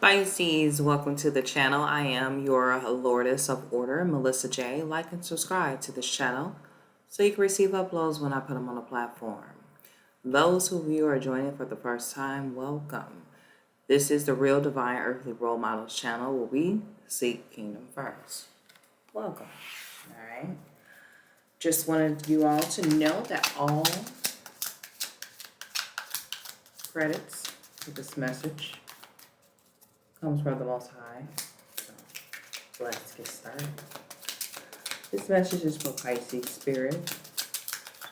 Pisces, welcome to the channel. I am your Lordess of Order, Melissa J. Like and subscribe to this channel so you can receive uploads when I put them on the platform. Those of you who are joining for the first time, welcome. This is the Real Divine Earthly Role Models channel where we seek kingdom first. Welcome. All right. Just wanted you all to know that all credits for this message comes from the Most High. So let's get started. This message is for Pisces Spirit.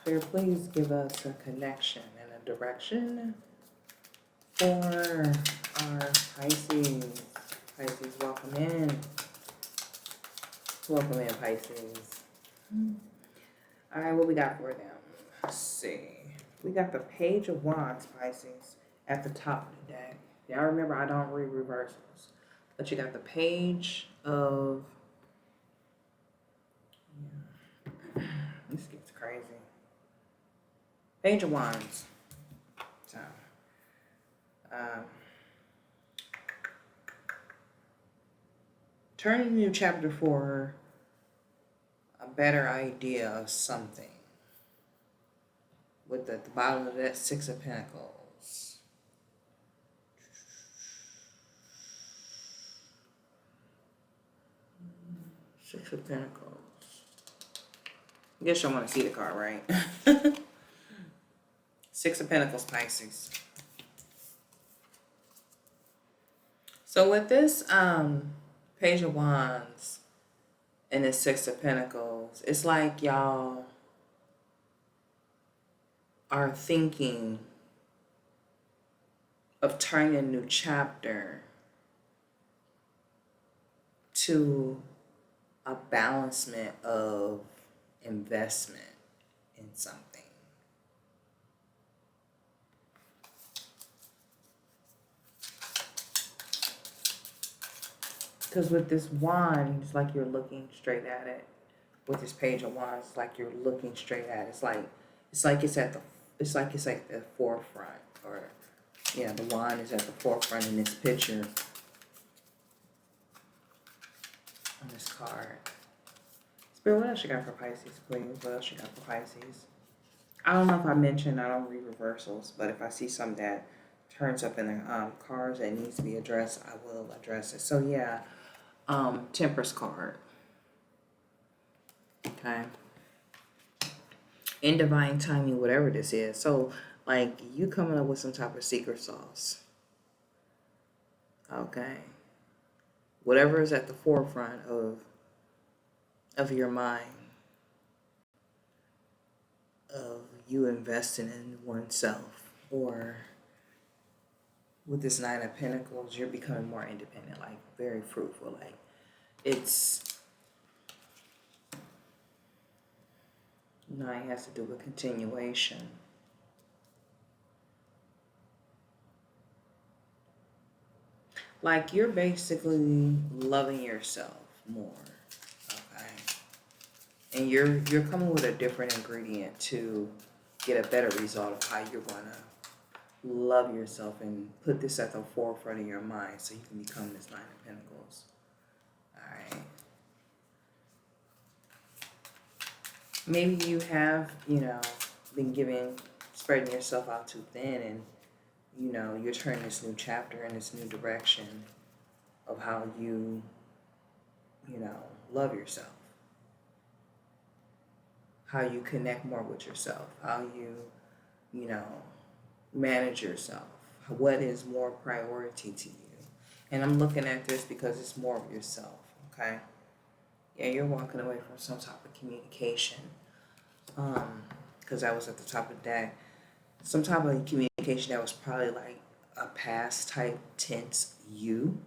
Spirit, please give us a connection and a direction for our Pisces. Pisces, welcome in. Welcome in, Pisces. All right, what we got for them? Let's see. We got the Page of Wands, Pisces, at the top of the deck. Y'all remember I don't read reversals, but you got the Page of, this gets crazy. Page of Wands. So, turning a new chapter for a better idea of something. With the bottom of that Six of Pentacles. Six of Pentacles. I guess y'all want to see the card, right? Six of Pentacles, Pisces. So with this Page of Wands and the Six of Pentacles, it's like y'all are thinking of turning a new chapter to a balancement of investment in something. Because with this wand, it's like you're looking straight at it. With this Page of Wands, it's like you're looking straight at it. It's like it's at the forefront, or yeah, the wand is at the forefront in this picture on this card. Spirit, what else you got for Pisces, please? What else you got for Pisces? I don't know if I mentioned I don't read reversals, but if I see something that turns up in the cards that needs to be addressed, I will address it. So yeah, Temperance card. Okay. In divine timing, whatever this is. So like you coming up with some type of secret sauce. Okay. Whatever is at the forefront of your mind, of you investing in oneself, or with this Nine of Pentacles, you're becoming more independent, like very fruitful. Like it's, Nine has to do with continuation. Like you're basically loving yourself more, okay? And you're coming with a different ingredient to get a better result of how you're gonna love yourself and put this at the forefront of your mind so you can become this Nine of Pentacles. Alright. Maybe you have, been spreading yourself out too thin, and you're turning this new chapter in this new direction of how you love yourself, how you connect more with yourself, how you manage yourself, what is more priority to you. And I'm looking at this because it's more of yourself, okay? Yeah, you're walking away from some type of communication, because that was at the top of the deck. Some type of communication that was probably like a past type tense you,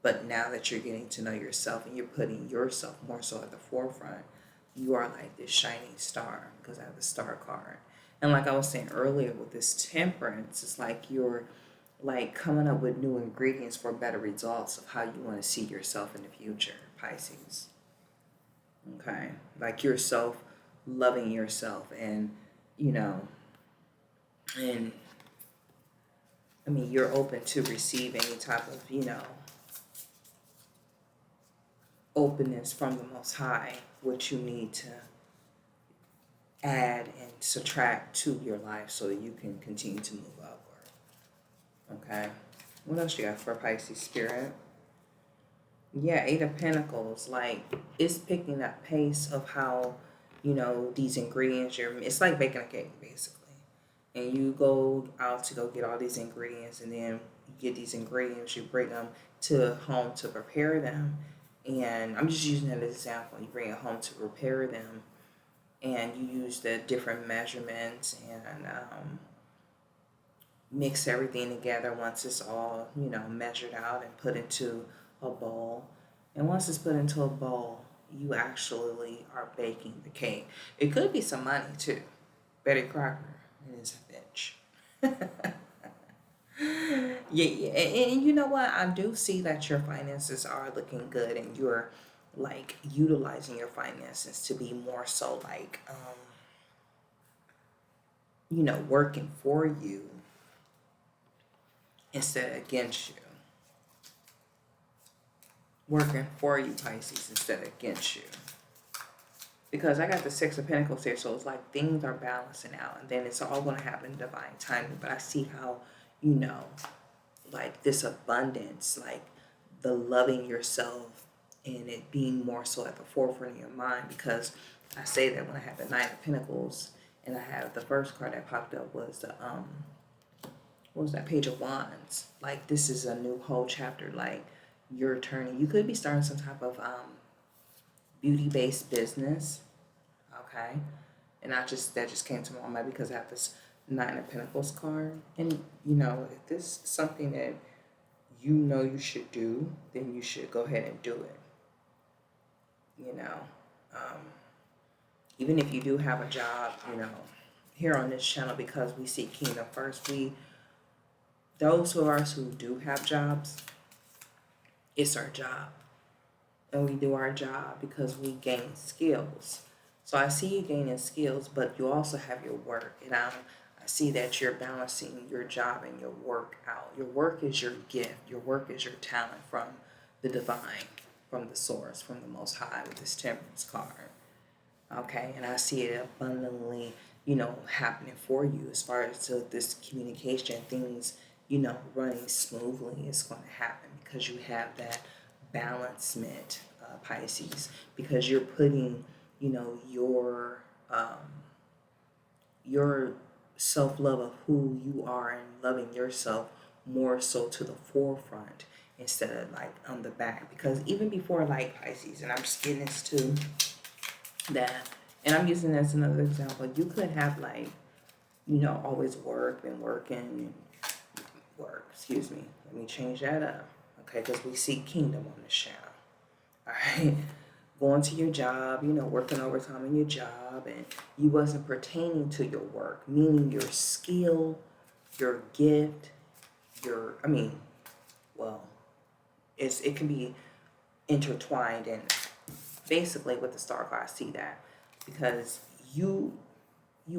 but now that you're getting to know yourself and you're putting yourself more so at the forefront, you are like this shining star, because I have the star card. And like I was saying earlier with this Temperance, it's like you're like coming up with new ingredients for better results of how you want to see yourself in the future, Pisces. Okay, like yourself, loving yourself, and and I mean, you're open to receive any type of, you know, openness from the Most High, what you need to add and subtract to your life so that you can continue to move upward. Okay. What else you got for Pisces spirit? Yeah, Eight of Pentacles. Like, it's picking up pace of how, you know, these ingredients, it's like baking a cake, basically. And you go out to go get all these ingredients, and then you get these ingredients, you bring them to home to prepare them. And I'm just using that as an example. You bring it home to prepare them, and you use the different measurements and mix everything together once it's all, you know, measured out and put into a bowl. And once it's put into a bowl, you actually are baking the cake. It could be some money too. Betty Crocker is a bitch. Yeah, and you know what? I do see that your finances are looking good, and you're like utilizing your finances to be more so like, you know, working for you instead of against you. Working for you, Pisces, instead of against you. Because I got the Six of Pentacles here, so it's like things are balancing out, and then it's all going to happen in divine timing. But I see how, you know, like this abundance, like the loving yourself and it being more so at the forefront of your mind. Because I say that when I have the Nine of Pentacles, and I have the first card that popped up was the what was that, Page of Wands. Like, this is a new whole chapter. Like, you're turning, you could be starting some type of beauty-based business, okay? And that just came to my mind because I have this Nine of Pentacles card. And, you know, if this is something that you know you should do, then you should go ahead and do it. You know, even if you do have a job, you know, here on this channel, because we see Kingdom first, those of us who do have jobs, it's our job. And we do our job because we gain skills. So I see you gaining skills, but you also have your work. And I see that you're balancing your job and your work out. Your work is your gift. Your work is your talent from the divine, from the source, from the Most High with this Temperance card. Okay, and I see it abundantly, you know, happening for you as far as to this communication, things, you know, running smoothly is going to happen because you have that balancement, Pisces, because you're putting, you know, your self-love of who you are and loving yourself more so to the forefront instead of like on the back. Because even before, like, Pisces, and I'm just getting this too, that, and I'm using this as another example, you could have, like, you know, always been working, excuse me, let me change that up, okay, because we see Kingdom on this channel. All right, going to your job, you know, working overtime in your job, and you wasn't pertaining to your work, meaning your skill, your gift, it can be intertwined. And basically with the star card, I see that because you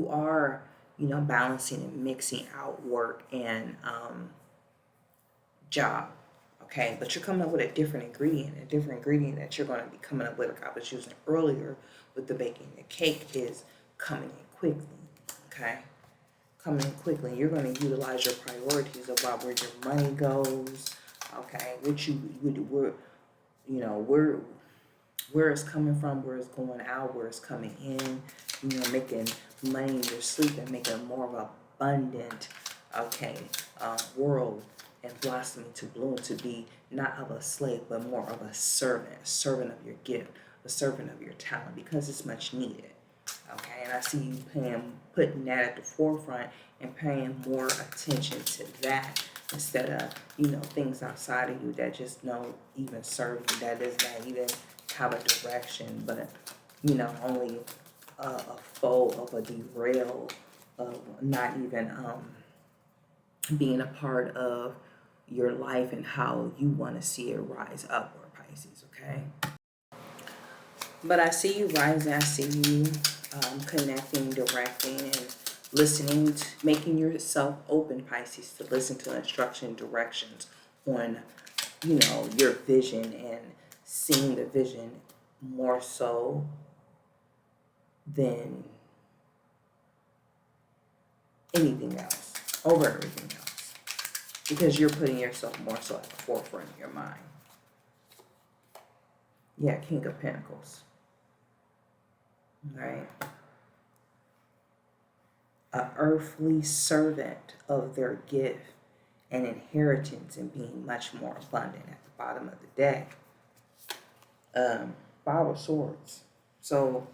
are, you know, balancing and mixing out work and job. Okay, but you're coming up with a different ingredient that you're going to be coming up with, like I was using earlier with the baking. The cake is coming in quickly, okay? Coming in quickly. You're going to utilize your priorities about where your money goes, okay? Where it's coming from, where it's going out, where it's coming in, you know, making money in your sleep and making a more of an abundant, okay, world, and blossoming to bloom, to be not of a slave, but more of a servant of your gift, a servant of your talent, because it's much needed. Okay, and I see you putting that at the forefront and paying more attention to that instead of, you know, things outside of you that just don't even serve you, that does not even have a direction, but, you know, only a foe of a derail of not even being a part of your life and how you want to see it rise upward, Pisces, okay? But I see you rising. I see you connecting, directing, and making yourself open, Pisces, to listen to instruction, directions on, your vision, and seeing the vision more so than anything else, over everything else, because you're putting yourself more so at the forefront of your mind. Yeah, King of Pentacles, right? A earthly servant of their gift and inheritance, and being much more abundant at the bottom of the deck. Five of Swords. So,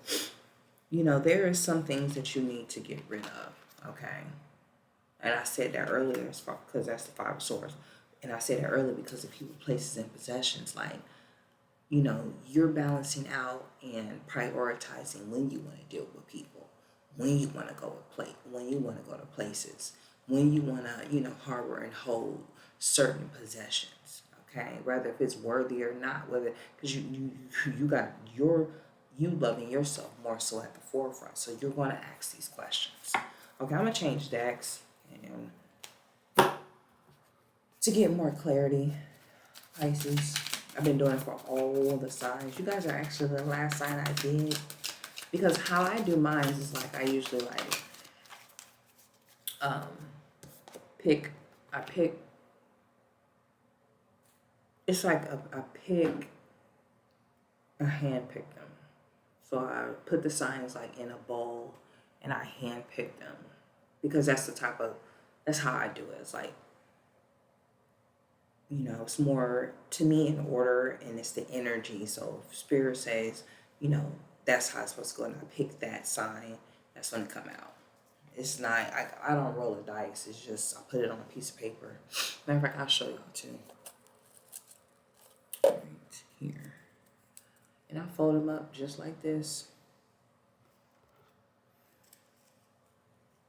there are some things that you need to get rid of, okay? And I said that earlier because that's the Five of Swords. And I said that earlier because of people, places, and possessions. Like, you're balancing out and prioritizing when you want to deal with people, when you want to go when you want to go to places, when you want to, harbor and hold certain possessions, okay? Whether if it's worthy or not, because you got you loving yourself more so at the forefront. So you're going to ask these questions. Okay, I'm going to change decks and to get more clarity, Pisces. I've been doing it for all the signs. You guys are actually the last sign I did. Because how I do mine is like I usually pick, it's like I hand pick them. So I put the signs like in a bowl and I hand pick them. Because that's how I do it. It's like, it's more, to me, in order, and it's the energy. So if Spirit says, that's how it's supposed to go, and I pick that sign, that's when it come out. It's not, I don't roll the dice. It's just, I put it on a piece of paper. Matter of fact, I'll show y'all too. Right here. And I fold them up just like this.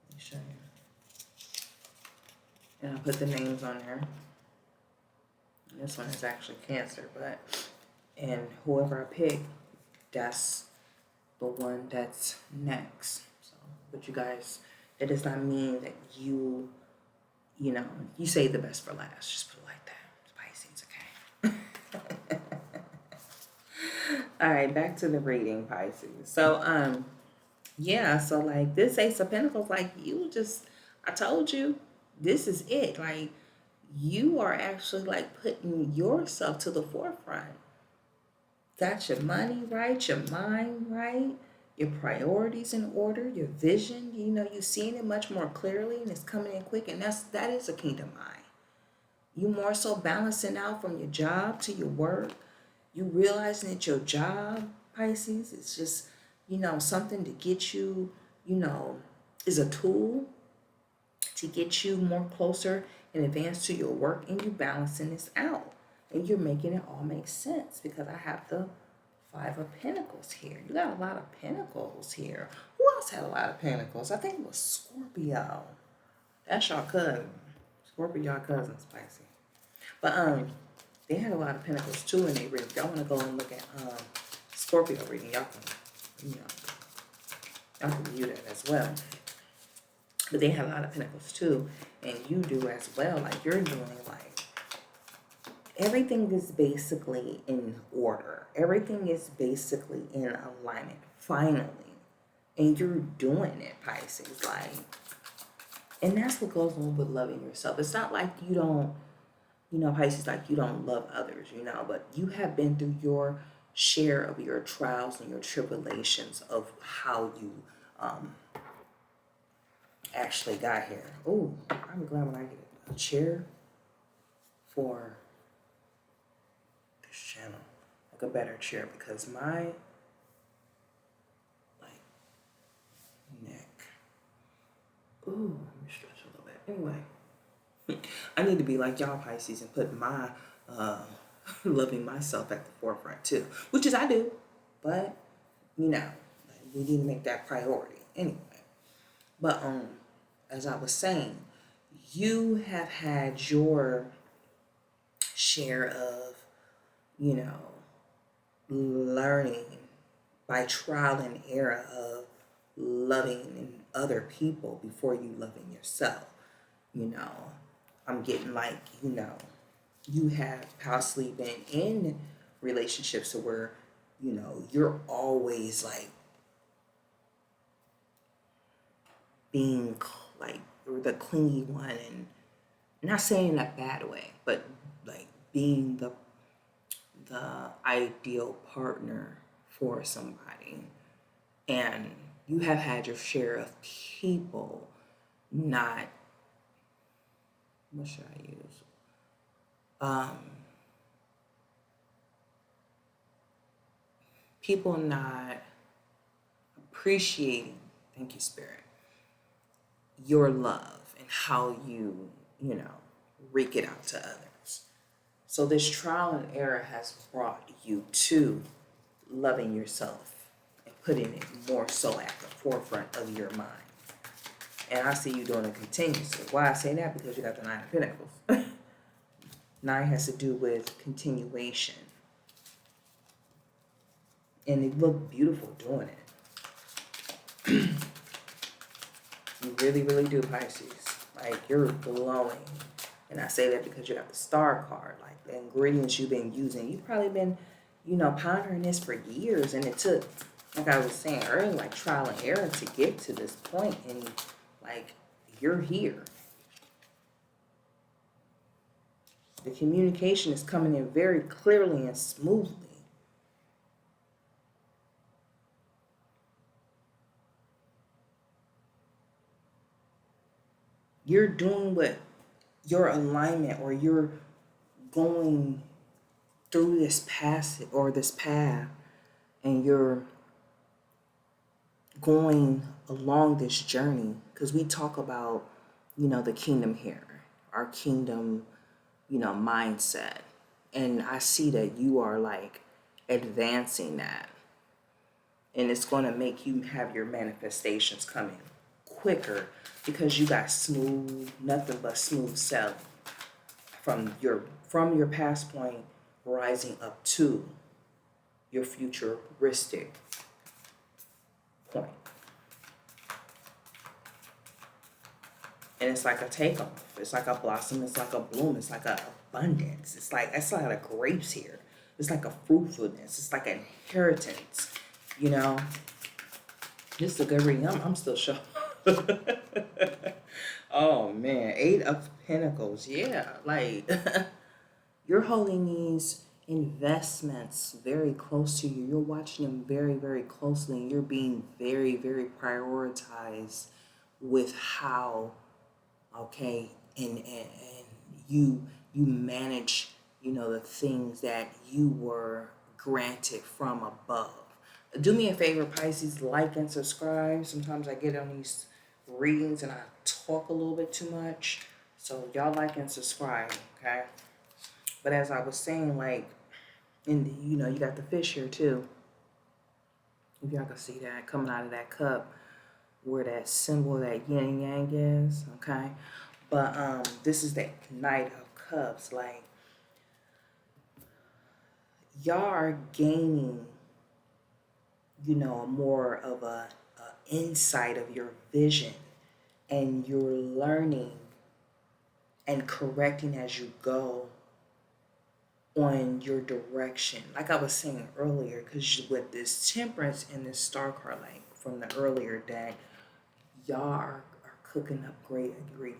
Let me show you. And I put the names on there. This one is actually Cancer, and whoever I pick, that's the one that's next. So, but you guys, it does not mean that you save the best for last. Just put it like that. Pisces, okay? All right, back to the reading, Pisces. So, so like this Ace of Pentacles, like I told you, this is it. Like, you are actually like putting yourself to the forefront. Got your money right, your mind right, your priorities in order, your vision, you're seeing it much more clearly and it's coming in quick, and that is a kingdom mind. You more so balancing out from your job to your work. You realizing that your job, Pisces, is just, something to get you, is a tool to get you more closer in advance to your work, and you balancing this out. And you're making it all make sense because I have the Five of Pentacles here. You got a lot of Pentacles here. Who else had a lot of Pentacles? I think it was Scorpio. That's y'all cousin. Scorpio, y'all cousin, Spicy. But they had a lot of Pentacles too in their reading. If y'all want to go and look at Scorpio reading, y'all can view that as well. But they had a lot of Pentacles too, and you do as well. Like, you're doing like everything is basically in order. Everything is basically in alignment, finally. And you're doing it, Pisces. Like, and that's what goes on with loving yourself. It's not like you don't, Pisces, like you don't love others, but you have been through your share of your trials and your tribulations of how you actually got here. Oh, I'm glad when I get a chair for this channel, like a better chair, because my neck. Ooh, let me stretch a little bit. Anyway, I need to be like y'all, Pisces, and put my loving myself at the forefront too, which is I do, but we need to make that priority anyway. But as I was saying, you have had your share of, learning by trial and error of loving other people before you loving yourself. You know, I'm getting like, you have possibly been in relationships where, you're always like being like the clingy one, and not saying in a bad way, but like being the ideal partner for somebody. And you have had your share of people not, what should I use? People not appreciating, thank you, Spirit, your love and how you know, wreak it out to others. So this trial and error has brought you to loving yourself and putting it more so at the forefront of your mind. And I see you doing it continuously. Why I say that? Because you got the Nine of Pentacles. Nine has to do with continuation. And you look beautiful doing it. You really, really do, Pisces. Like, you're glowing. And I say that because you got the Star card. Like, the ingredients you've been using. You've probably been, pondering this for years. And it took, like I was saying earlier, like trial and error to get to this point. And, like, you're here. The communication is coming in very clearly and smoothly. You're doing what your alignment, or you're going through this passage or this path, and you're going along this journey, because we talk about, the kingdom here, our kingdom, mindset. And I see that you are like advancing that. And it's going to make you have your manifestations coming quicker, because you got nothing but smooth sailing from your past point rising up to your futuristic point. And it's like a takeoff. It's like a blossom. It's like a bloom. It's like a abundance. It's like the grapes here. It's like a fruitfulness. It's like an inheritance. This is a good reading. I'm still shocked. Oh man, Eight of Pentacles. Yeah, like you're holding these investments very close to you. You're watching them very, very closely, and you're being very, very prioritized with how, okay, and you manage, the things that you were granted from above. Do me a favor, Pisces, like and subscribe. Sometimes I get on these readings and I talk a little bit too much. So y'all like and subscribe, okay? But as I was saying, like, you got the fish here too. If y'all can see that coming out of that cup, where that symbol, that yin and yang is, okay? But this is the Knight of Cups. Like, y'all are gaining, more of a insight of your vision, and you're learning and correcting as you go on your direction. Like I was saying earlier, because with this Temperance and this Star card, like from the earlier deck, y'all are cooking up great ingredient.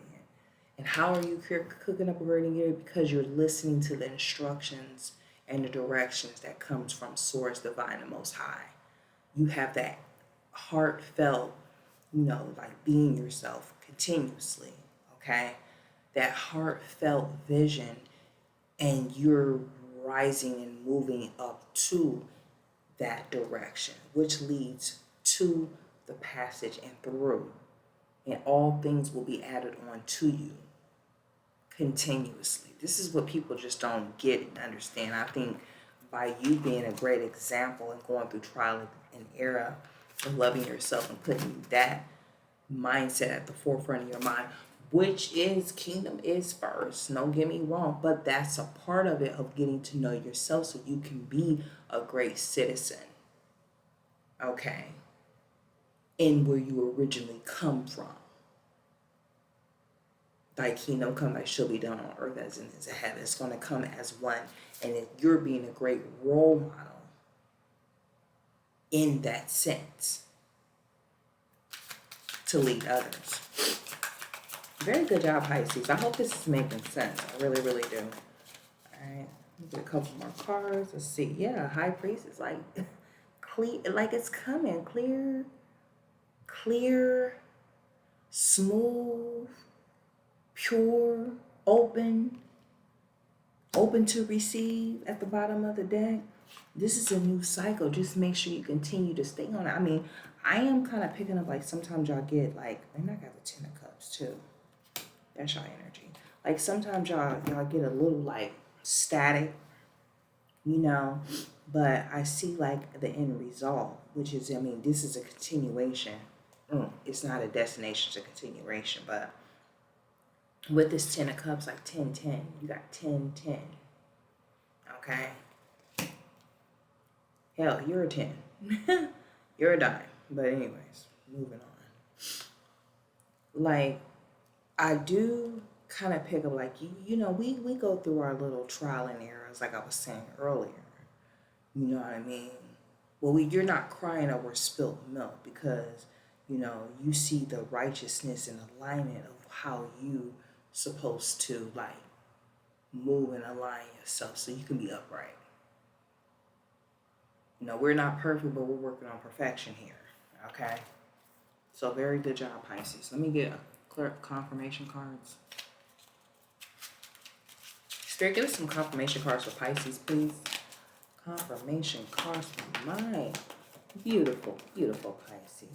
And how are you cooking up a great ingredient? Because you're listening to the instructions and the directions that comes from Source, Divine, and Most High. You have that heartfelt, like being yourself continuously, okay? That heartfelt vision, and you're rising and moving up to that direction, which leads to the passage and through. And all things will be added on to you continuously. This is what people just don't get and understand. I think by you being a great example and going through trial and error and loving yourself and putting that mindset at the forefront of your mind, which is kingdom is first, don't get me wrong, but that's a part of it, of getting to know yourself so you can be a great citizen. Okay. in where you originally come from. Thy kingdom come, thy shall be done on earth as it is in heaven. It's going to come as one. And if you're being a great role model in that sense to lead others. Very good job, Pisces. I hope this is making sense. I really, really do. All right. Get a couple more cards. Let's see. Yeah, High Priest is like clear, like it's coming. Clear, smooth, pure, open to receive at the bottom of the deck. This is a new cycle. Just make sure you continue to stay on it. I mean, I am kind of picking up like sometimes y'all get like, and I got the Ten of Cups too. That's y'all energy. Like sometimes y'all get a little like static, you know, but I see like the end result, which is, I mean, this is a continuation. It's not a destination, it's a continuation, but with this Ten of Cups, like 10-10, you got 10-10, okay? Hell, you're a 10. You're a dime. But anyways, moving on. Like, I do kind of pick up, like, you know, we go through our little trial and errors, like I was saying earlier. You know what I mean? Well, you're not crying over spilt milk because, you know, you see the righteousness and alignment of how you supposed to, like, move and align yourself so you can be upright. You know, we're not perfect, but we're working on perfection here, okay? So very good job, Pisces. Let me get clear confirmation cards. Spirit, give us some confirmation cards for Pisces, please. Confirmation cards for my beautiful, beautiful Pisces.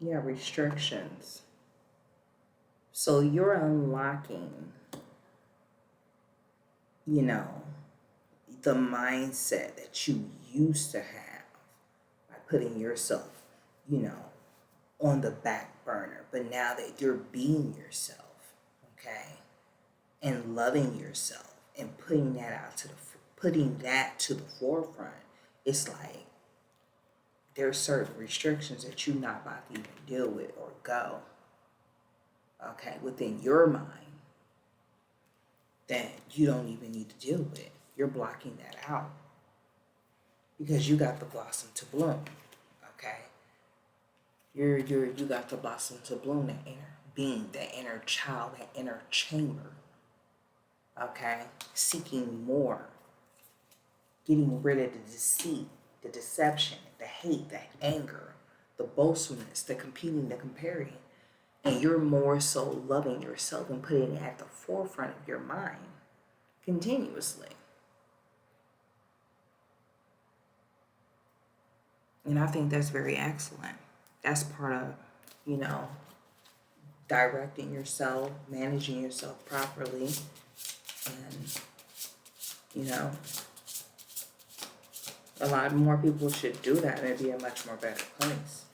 Yeah, restrictions. So you're unlocking, you know, the mindset that you used to have by putting yourself, you know, on the back burner. But now that you're being yourself, okay, and loving yourself and putting that to the forefront, it's like there are certain restrictions that you're not about to even deal with or go, okay, within your mind that you don't even need to deal with. You're blocking that out because you got the blossom to bloom, okay? You got the blossom to bloom, that inner being, that inner child, that inner chamber, okay? Seeking more, getting rid of the deceit, the deception, the hate, the anger, the boastfulness, the competing, the comparing. And you're more so loving yourself and putting it at the forefront of your mind continuously. And I think that's very excellent. That's part of, you know, directing yourself, managing yourself properly, and, you know, a lot more people should do that and it'd be a much more better place.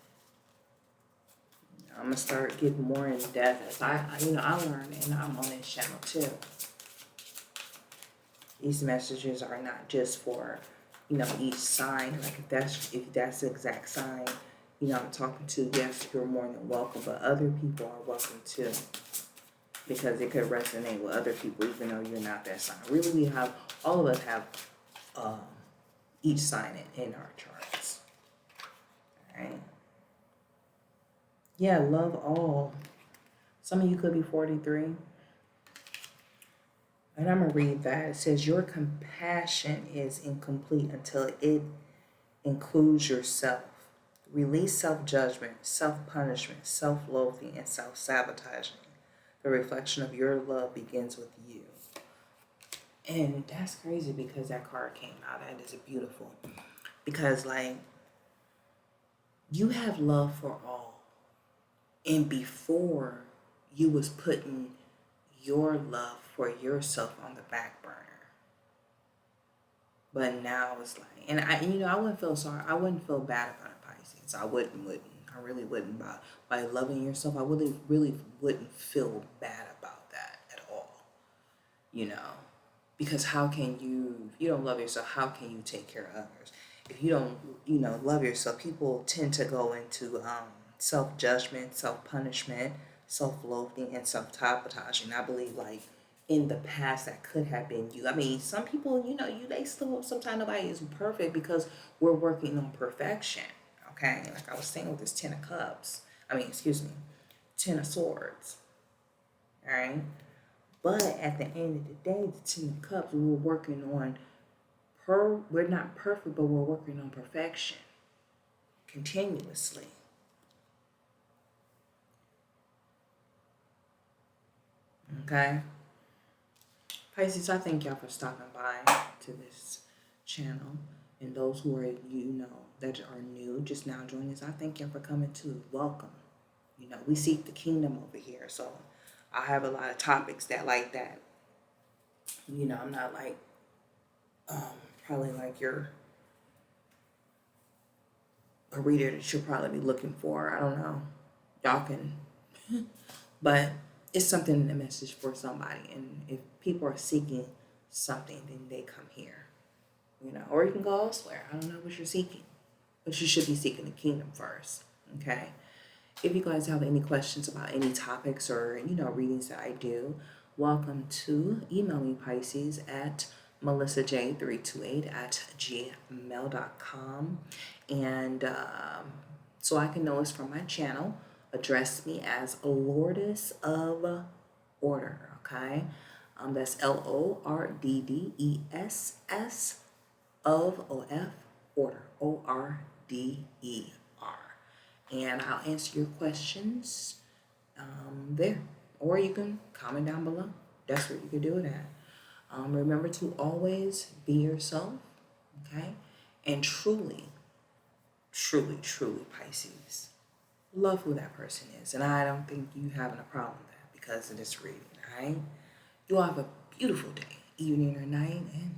I'm gonna start getting more in depth as I learn, and I'm on this channel too. These messages are not just for, you know, each sign. Like if that's the exact sign, you know, I'm talking to, yes, you're more than welcome, but other people are welcome too, because it could resonate with other people even though you're not that sign. Really, all of us have each sign in our charts. All right. Yeah, love all. Some of you could be 43. And I'm going to read that. It says, your compassion is incomplete until it includes yourself. Release self-judgment, self-punishment, self-loathing, and self-sabotaging. The reflection of your love begins with you. And that's crazy because that card came out. That is beautiful. Because, like, you have love for all. And before, you was putting your love for yourself on the back burner. But now it's like, and I wouldn't feel sorry. I wouldn't feel bad about it, Pisces. I really wouldn't. By loving yourself, I really wouldn't feel bad about that. you know, because how can you, if you don't love yourself, how can you take care of others? If you don't, love yourself, people tend to go into self-judgment, self-punishment, self-loathing, and self-sabotaging. I believe, like, in the past, that could have been you. I mean, some people, they still, sometimes nobody is perfect because we're working on perfection, okay? Like I was saying with this 10 of cups, excuse me, 10 of swords, all right? But at the end of the day, the 10 of cups, we're working on, we're not perfect, but we're working on perfection continuously. Okay? Pisces, I thank y'all for stopping by to this channel. And those who are, that are new, just now joining us, I thank y'all for coming too. Welcome. We seek the kingdom over here. So I have a lot of topics that like that. I'm not like, probably like a reader that you'll probably be looking for. I don't know. Y'all can, but it's something in the message for somebody. And if people are seeking something, then they come here, or you can go elsewhere. I don't know what you're seeking, but you should be seeking the kingdom first. Okay. If you guys have any questions about any topics or, readings that I do, welcome to email me, Pisces, at melissaj328@gmail.com. And so I can know it's from my channel. Address me as Lordess of Order, okay? That's LORDDESS of OF Order, ORDER. And I'll answer your questions there. Or you can comment down below. That's where you can do it at. Remember to always be yourself, okay? And truly, truly, truly, Pisces, love who that person is. And I don't think you having a problem with that because of this reading, all right? You all have a beautiful day, evening, or night, and